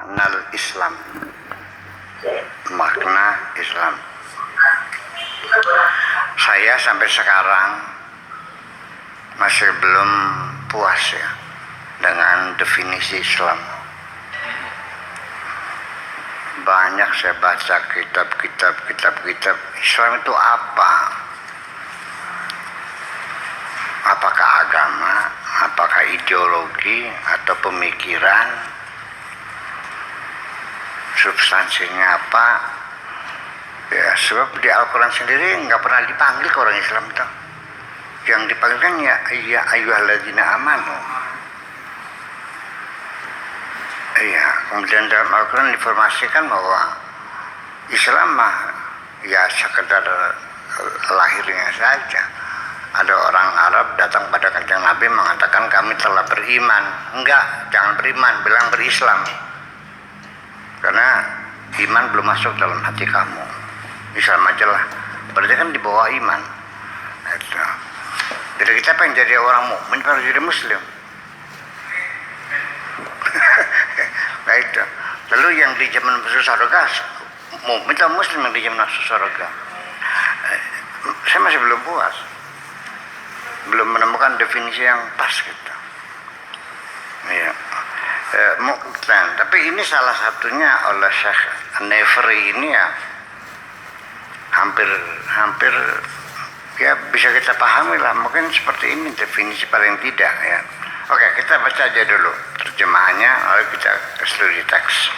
makna Islam. Makna Islam. Saya sampai sekarang masih belum puas ya dengan definisi Islam. Banyak saya baca kitab Islam itu apa? Apakah agama, apakah ideologi atau pemikiran? Substansinya apa? Ya, sebab di Al-Quran sendiri nggak pernah dipanggil ke orang Islam itu. Yang dipanggil kan ya ayyuhalladzina amanu. Iya, kemudian dalam Al-Quran diinformasikan bahwa Islam mah ya sekedar lahirnya saja. Ada orang Arab datang pada Kanjeng Nabi mengatakan kami telah beriman. Enggak, jangan beriman, bilang berislam. Karena iman belum masuk dalam hati kamu. Islam aja lah. Berarti kan di bawah iman. Itu. Jadi kita pengen jadi orang mukmin harus jadi muslim. Nah itu. Lalu yang di zaman masuk surga, mukmin atau muslim yang di zaman masuk surga? Saya masih belum puas. Belum menemukan definisi yang pas gitu. Ya. Tapi ini salah satunya oleh Syekh Nefri ini ya hampir ya bisa kita pahami lah, mungkin seperti ini definisi paling tidak ya. Oke, kita baca aja dulu terjemahannya lalu kita studi teks.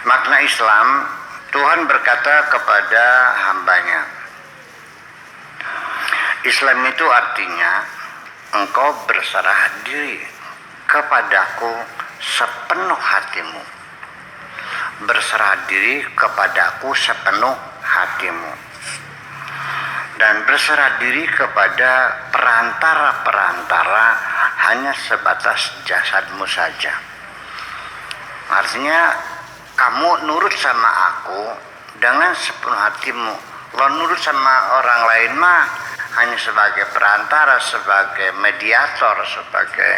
Makna Islam, Tuhan berkata kepada hambanya, Islam itu artinya engkau berserah diri kepadaku sepenuh hatimu. Berserah diri kepadaku sepenuh hatimu. Dan berserah diri kepada perantara-perantara hanya sebatas jasadmu saja. Artinya kamu nurut sama aku dengan sepenuh hatimu. Kalau nurut sama orang lain mah hanya sebagai perantara, sebagai mediator, sebagai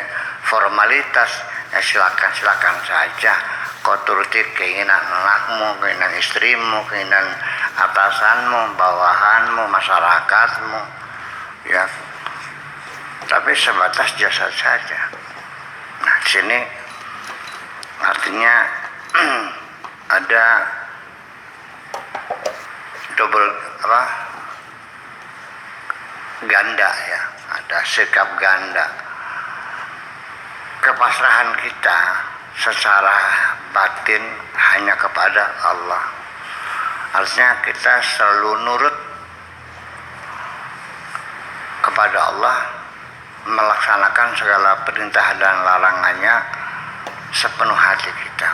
formalitas, ya silakan saja. Kau turuti keinginan anakmu, keinginan istrimu, keinginan atasanmu, bawahanmu, masyarakatmu, ya. Tapi sebatas jasad saja. Nah, di sini artinya ada double ganda ya, ada sikap ganda. Kepasrahan kita secara batin hanya kepada Allah. Artinya kita selalu nurut kepada Allah, melaksanakan segala perintah dan larangannya sepenuh hati kita.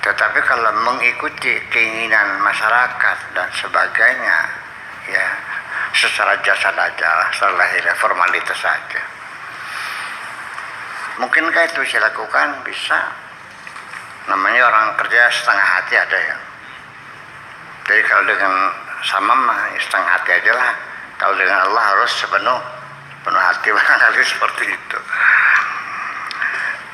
Tetapi kalau mengikuti keinginan masyarakat dan sebagainya, ya secara jasad aja lah, secara lahir formalitas saja. Mungkinkah itu bisa lakukan? Bisa. Namanya orang kerja setengah hati ada ya. Jadi kalau dengan sama mah setengah hati aja lah. Kalau dengan Allah harus sepenuh hati, barangkali seperti itu.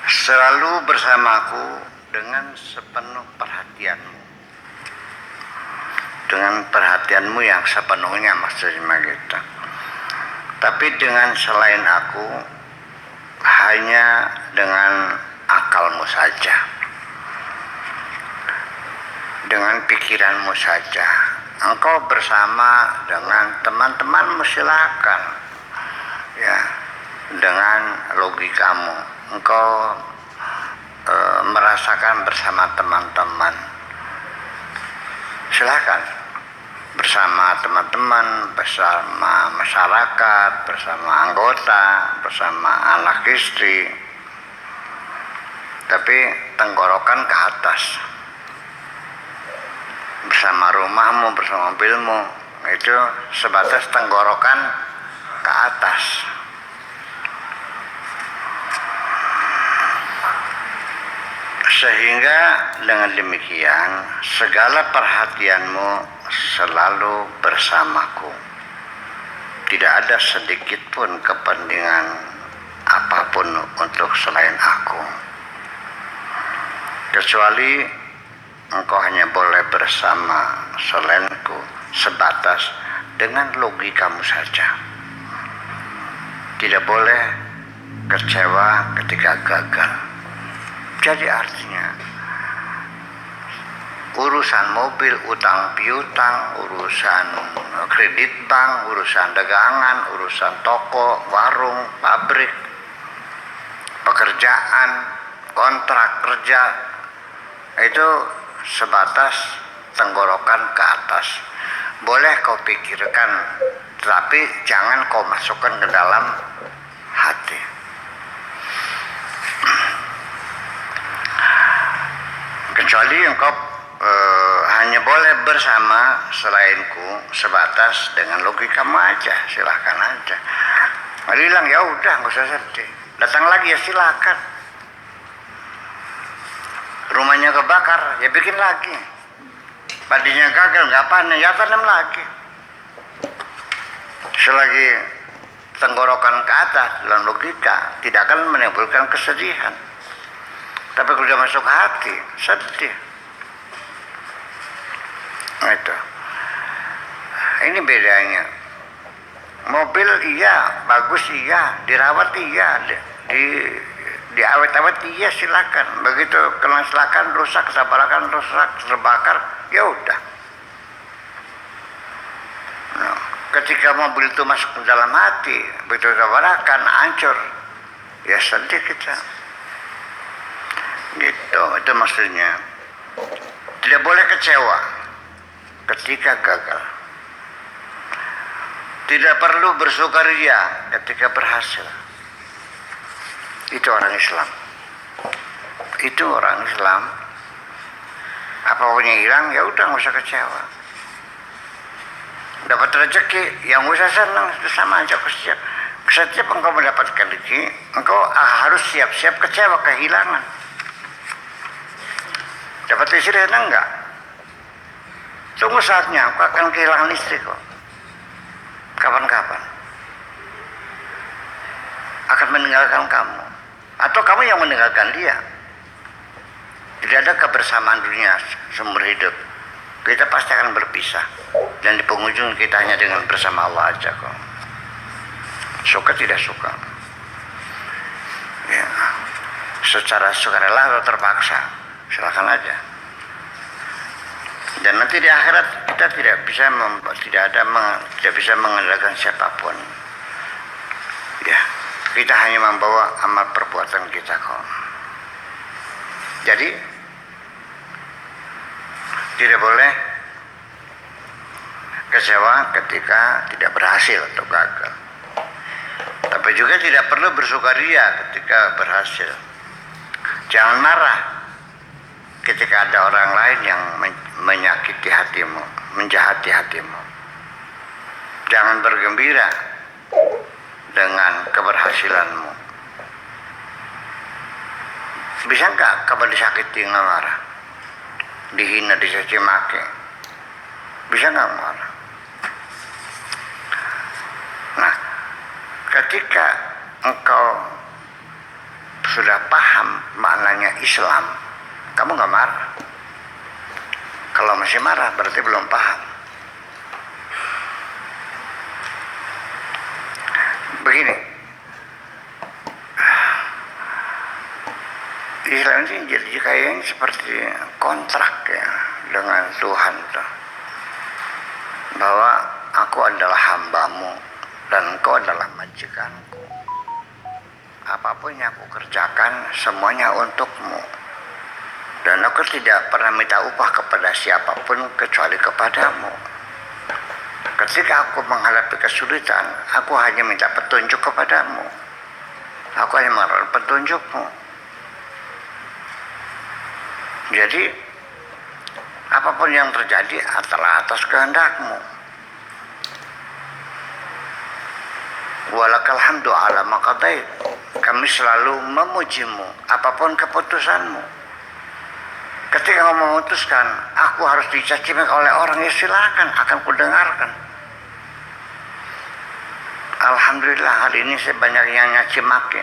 Selalu bersamaku dengan sepenuh perhatianmu. Dengan perhatianmu yang sepenuhnya maksudnya gitu. Tapi dengan selain aku, hanya dengan akalmu saja, dengan pikiranmu saja. Engkau bersama dengan teman-temanmu silakan, ya, dengan logikamu. Engkau merasakan bersama teman-teman, silakan. Bersama teman-teman, bersama masyarakat, bersama anggota, bersama anak istri. Tapi tenggorokan ke atas. Bersama rumahmu, bersama mobilmu, itu sebatas tenggorokan ke atas. Sehingga dengan demikian segala perhatianmu selalu bersamaku. Tidak ada sedikit pun kepentingan apapun untuk selain aku. kecuali engkau hanya boleh bersama selainku sebatas dengan logikamu saja. Tidak boleh kecewa ketika gagal. Jadi artinya urusan mobil, utang piutang, urusan kredit bank, urusan dagangan, urusan toko, warung, pabrik, pekerjaan, kontrak kerja, itu sebatas tenggorokan ke atas. Boleh kau pikirkan, tapi jangan kau masukkan ke dalam hati. Kecuali engkau hanya boleh bersama selainku sebatas dengan logikamu aja, silahkan aja. Bilang ya udah, nggak usah sedih. Datang lagi ya silakan. Rumahnya kebakar, ya bikin lagi. Padinya gagal, nggak panen, ya tanam lagi. Selagi tenggorokan ke atas dalam logika, tidak akan menimbulkan kesedihan. Tapi kalau sudah masuk hati, sedih. Nah, itu. Ini bedanya. Mobil iya, bagus iya, dirawat iya, diawet-awet iya silakan. Begitu kena silakan rusak, tabrakan rusak, terbakar, ya udah. Nah, ketika mobil itu masuk ke dalam hati, begitu tabrakan hancur, ya sedih kita. Gitu, itu maksudnya. Tidak boleh kecewa ketika gagal. Tidak perlu bersukaria ketika berhasil. Itu orang Islam. Itu orang Islam. Apapun yang hilang, ya udah nggak usah kecewa. Dapat rezeki, yang nggak usah senang, itu sama aja kesiap. Setiap engkau mendapatkan rezeki, engkau harus siap-siap kecewa kehilangan. Dapat istri senang enggak? Tunggu saatnya, aku akan kehilangan istri kok. Kapan-kapan akan meninggalkan kamu, atau kamu yang meninggalkan dia. Tidak ada kebersamaan dunia seumur hidup. Kita pasti akan berpisah, dan di penghujung kita hanya dengan bersama Allah aja kok. Suka tidak suka, ya, secara sukarela atau terpaksa, silakan aja. Dan nanti di akhirat kita tidak bisa mengandalkan siapapun. Ya, kita hanya membawa amal perbuatan kita kok. Jadi tidak boleh kecewa ketika tidak berhasil atau gagal. Tapi juga tidak perlu bersukaria ketika berhasil. Jangan marah ketika ada orang lain yang menyakiti hatimu, menjahati hatimu. Jangan bergembira dengan keberhasilanmu. Bisa enggak kamu disakiti nggak marah? Dihina, dicaci maki, bisa nggak marah? Nah, ketika engkau sudah paham maknanya Islam, kamu nggak marah. Kalau masih marah berarti belum paham. Begini, Islam ini jadi kayaknya seperti kontrak ya dengan Tuhan tuh. Bahwa aku adalah hambamu dan engkau adalah majikanku. Apapun yang aku kerjakan semuanya untukmu. Dan aku tidak pernah minta upah kepada siapapun kecuali kepadamu. Ketika aku menghadapi kesulitan, aku hanya minta petunjuk kepadamu. Aku hanya mengharapkan petunjukmu. Jadi, apapun yang terjadi adalah atas kehendakmu. Walakal hamdu ala ma qadait. Kami selalu memujimu apapun keputusanmu. Ketika kamu memutuskan aku harus dicaci maki oleh orang, ya silakan, akan kudengarkan. Alhamdulillah hari ini saya banyak yang nyaci maki,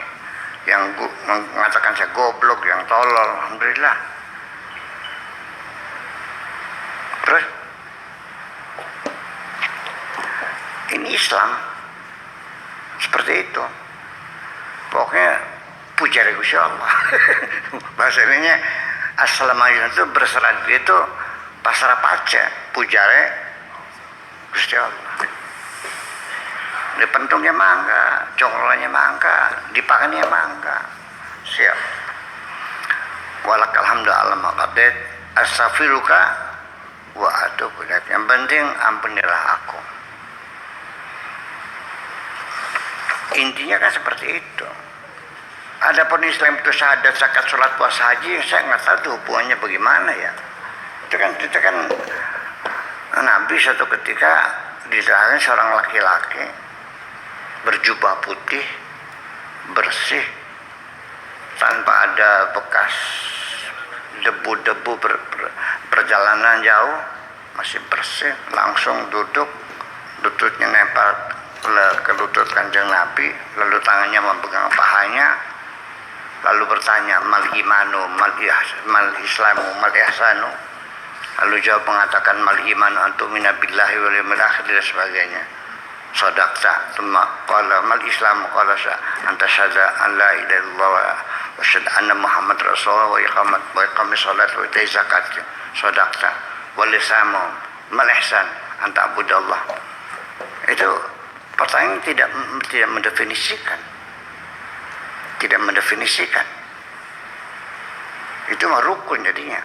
yang mengatakan saya goblok, yang tolol. Alhamdulillah. Islam. Seperti itu. Pokoknya pujare Gusti Allah. Bahasa ininya assalamualaikum itu berserah diri itu pasrah pace, pujare Gusti Allah. Di pentungnya mangga, congolanya mangga, dipakannya mangga. Siap. Walakal hamdu ala maqadat astaghfiruka wa atubu ilaik. Yang penting ampunilah aku. Intinya kan seperti itu. Adapun Islam itu syahadat, zakat, sholat, puasa, haji, saya nggak tahu itu hubungannya bagaimana ya. Itu kan Nabi suatu ketika dilihat seorang laki-laki berjubah putih, bersih, tanpa ada bekas debu-debu perjalanan jauh, masih bersih, langsung duduk, lututnya nempel ke lutut kanjeng Nabi, lalu tangannya memegang pahanya, lalu bertanya mal imanu, mal islamu, mal ihsanu, lalu jawab mengatakan mal imanu antumina billahi wal yawmil akhir dan sebagainya. Sadaqta, thumma qala mal islamu, qala anta syahada an la ilaha illallah wa syahada anna muhammad rasulullah wa iqamis salat wa ita'iz zakat. Sadaqta wal islamu mal ihsan anta abudallah. Itu pertanyaan tidak mendefinisikan. Tidak mendefinisikan. Itu mah rukun jadinya.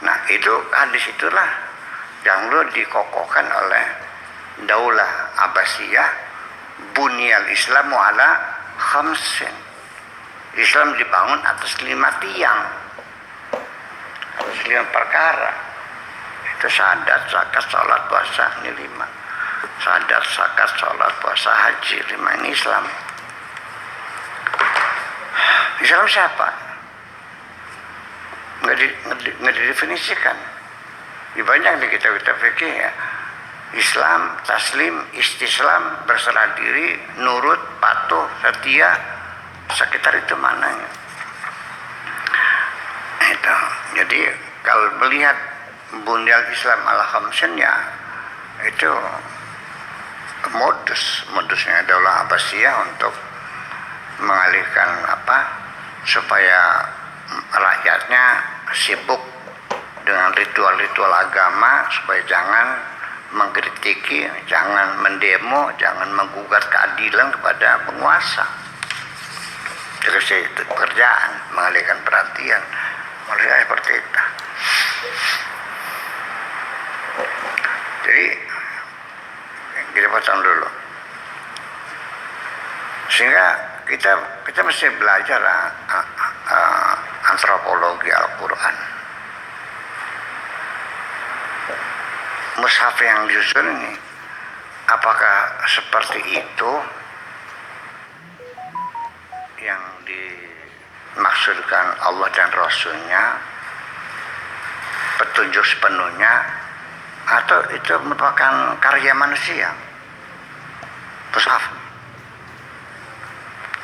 Nah, itu hadis itulah yang dulu dikokohkan oleh Daulah Abbasiyah, bunyal Islamu ala khamsin. Islam dibangun atas 5 tiang. Atas 5 perkara. Itu syahadat, zakat, salat, puasa, ini 5. Syahadat, zakat, salat, puasa, haji, 5 ini Islam. Islam siapa? Nggak didefinisikan. Di banyak di kitab-kitab fikih ya. Islam, taslim, istislam, berserah diri, nurut, patuh, setia, sekitar itu mananya. Itu. Jadi kalau melihat bunyal Islam ala khamsin ya itu modusnya Daulah Abbasiyah untuk mengalihkan supaya rakyatnya sibuk dengan ritual-ritual agama, supaya jangan mengkritiki, jangan mendemo, jangan menggugat keadilan kepada penguasa. Terus itu pekerjaan, mengalihkan perhatian. Maksudnya seperti itu. Jadi kita potong dulu. Sehingga kita mesti belajar antropologi Al-Quran. Mushaf yang disusun ini apakah seperti itu yang dimaksudkan Allah dan Rasulnya, petunjuk sepenuhnya, atau itu merupakan karya manusia? Mushaf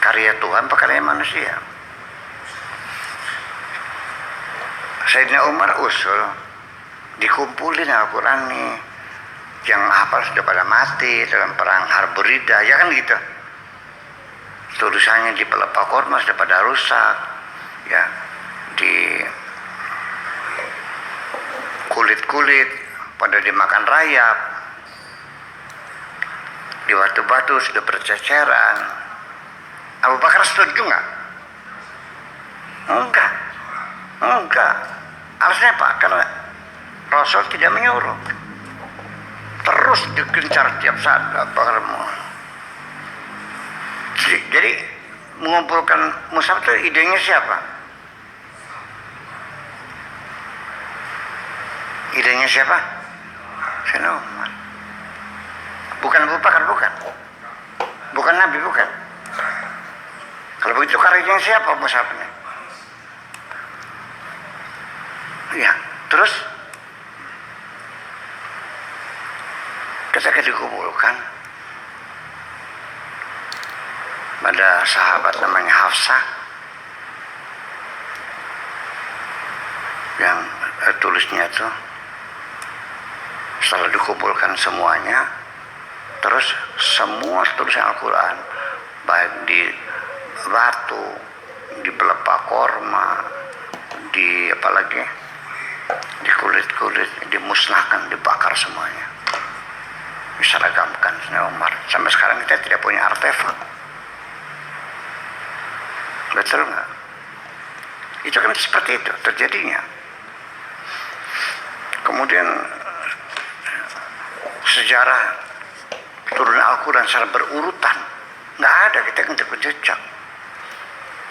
karya Tuhan atau karya manusia? Sayyidina Umar usul dikumpulin Al-Quran nih, yang hafal sudah pada mati dalam perang Harbur Riddah, ya kan gitu. Tulisannya di pelepah korma sudah pada rusak, ya, di kulit-kulit pada dimakan rayap, di batu-batu sudah berceceran. Abu Bakar setuju nggak? Enggak. Alasannya apa? Karena Rasul tidak menyuruh. Terus digencar tiap saat Bakar mau. Jadi mengumpulkan mushaf itu idenya siapa? Idenya siapa? Sayyidina Umar. Bukan Abu Bakar, bukan. Bukan Nabi, bukan. Kalau begitu karyanya siapa mushafnya? Ya, terus ketika dikumpulkan pada sahabat namanya Hafsah yang tulisnya itu, setelah dikumpulkan semuanya Terus semua tulisan Al-Quran, baik di batu, di pelepah korma, di apalagi di kulit-kulit, dimusnahkan, dibakar semuanya, diseragamkan Sayyidina Umar. Sampai sekarang kita tidak punya artefak. Betul nggak? Itu kan seperti itu terjadinya. Kemudian sejarah turun Al-Quran secara berurutan nggak ada, kita yang berjejak.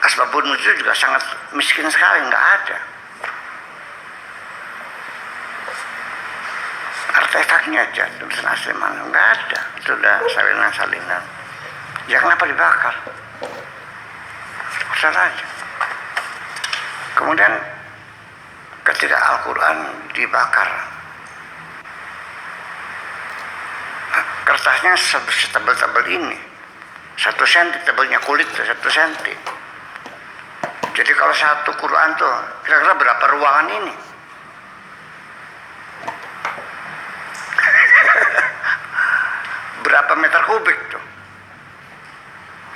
Asbabun nuzul juga sangat miskin sekali, nggak ada. Artefaknya aja, tulisan asli mana nggak ada. Itu udah salinan-salinan. Ya kenapa dibakar? Salah aja. Kemudian ketika Al-Quran dibakar, kertasnya setebal-tebal ini, 1 senti tebalnya, kulit 1 senti. Jadi kalau satu Quran tuh kira-kira berapa ruangan ini? Berapa meter kubik tuh?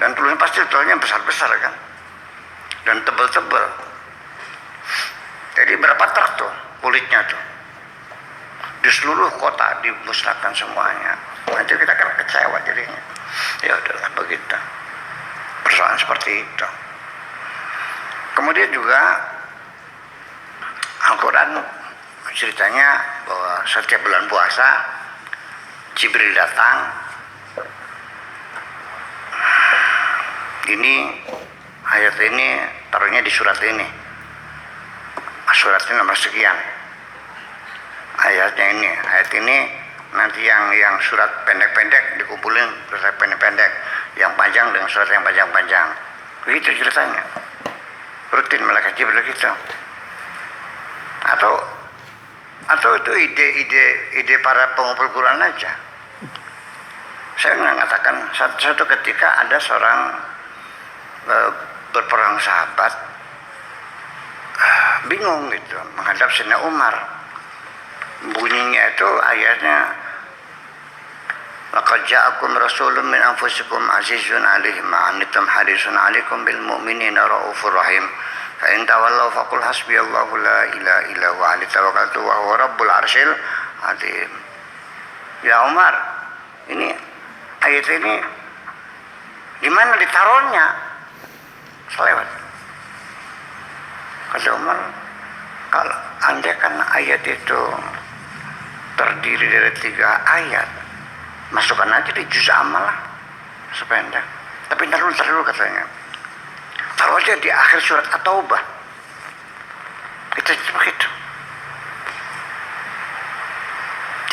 Dan tulisannya pasti besar-besar kan? Dan tebal-tebal. Jadi berapa truk tuh kulitnya tuh? Di seluruh kota dimusnahkan semuanya. Nanti kita kan kecewa jadinya. Ya udahlah begitu. Persoalan seperti itu. Kemudian juga Al-Quran ceritanya bahwa setiap bulan puasa Jibril datang. Ini ayat ini taruhnya di surat ini. Suratnya nomor sekian. Ayat ini nanti yang surat pendek-pendek dikumpulin surat pendek-pendek, yang panjang dengan surat yang panjang-panjang. Begitu ceritanya. Rutin malaikat Jibril gitu. Atau itu ide para pengumpul Quran aja. Saya mengatakan satu ketika ada seorang berperang sahabat bingung gitu menghadap Sayyidina Umar. Bunyinya itu ayatnya, laqad ja'akum rasulun min anfusikum azizun 'alaihi ma 'anittum harisun 'alaikum bil mu'minina raufur rahim. Fa in tawallaw faqul hasbiyallahu la ilaha illa huwa 'alaihi tawakkaltu wa huwa rabbul 'arsyil 'azim. Ya Umar, ini ayat ini di mana ditaruhnya? Selewat. Kata Umar, kalau andai kan ayat itu terdiri dari 3 ayat, masukkan aja di juz amal lah, sependek. Tapi ntar dulu katanya, taruh aja di akhir surat At-Taubah. Itu begitu.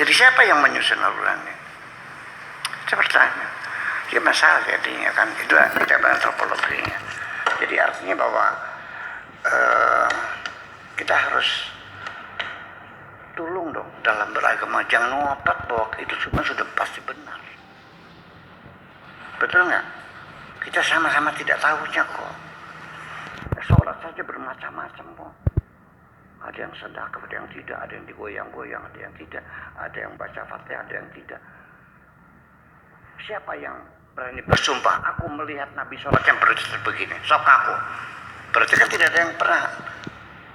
Jadi siapa yang menyusun Al-Quran ini? Saya bertanya. Ya masalah jadinya kan, itu kita antropologinya. Jadi artinya bahwa kita harus tolong dong dalam beragama, jangan ngotot bahwa itu semua sudah pasti benar. Betul nggak? Kita sama-sama tidak tahunya kok. Sholat saja bermacam-macam kok. Ada yang sedekah, ada yang tidak, ada yang digoyang-goyang, ada yang tidak, ada yang baca Fatihah, ada yang tidak. Siapa yang berani bersumpah, aku melihat Nabi sholat yang begini, sok aku. Berarti kan tidak ada yang pernah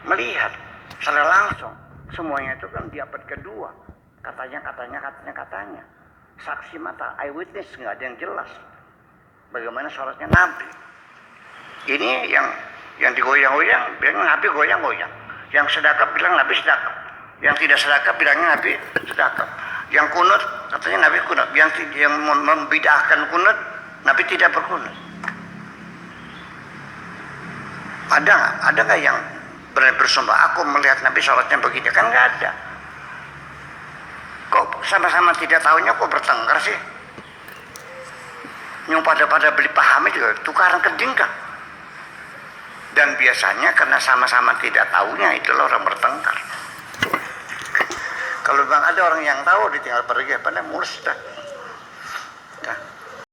melihat secara langsung. Semuanya itu kan di abad kedua. Katanya. Saksi mata, eyewitness, nggak ada yang jelas. Bagaimana sholatnya Nabi. Ini yang digoyang-goyang, bilang Nabi goyang-goyang. Yang sedekah bilang Nabi sedekah. Yang tidak sedekah bilangnya Nabi sedekah. Yang kunut katanya Nabi kunut. Yang membidahkan kunut, Nabi tidak berkunut. Ada nggak yang berani bersumpah aku melihat Nabi sholatnya begini? Kan nggak ada. Kok sama-sama tidak tahunya kok bertengkar sih? Yang pada beli pahamnya juga tukaran kedingkah. Dan biasanya karena sama-sama tidak tahunya itulah orang bertengkar. Kalau bang ada orang yang tahu ditinggal pergi, padahal mulus dah.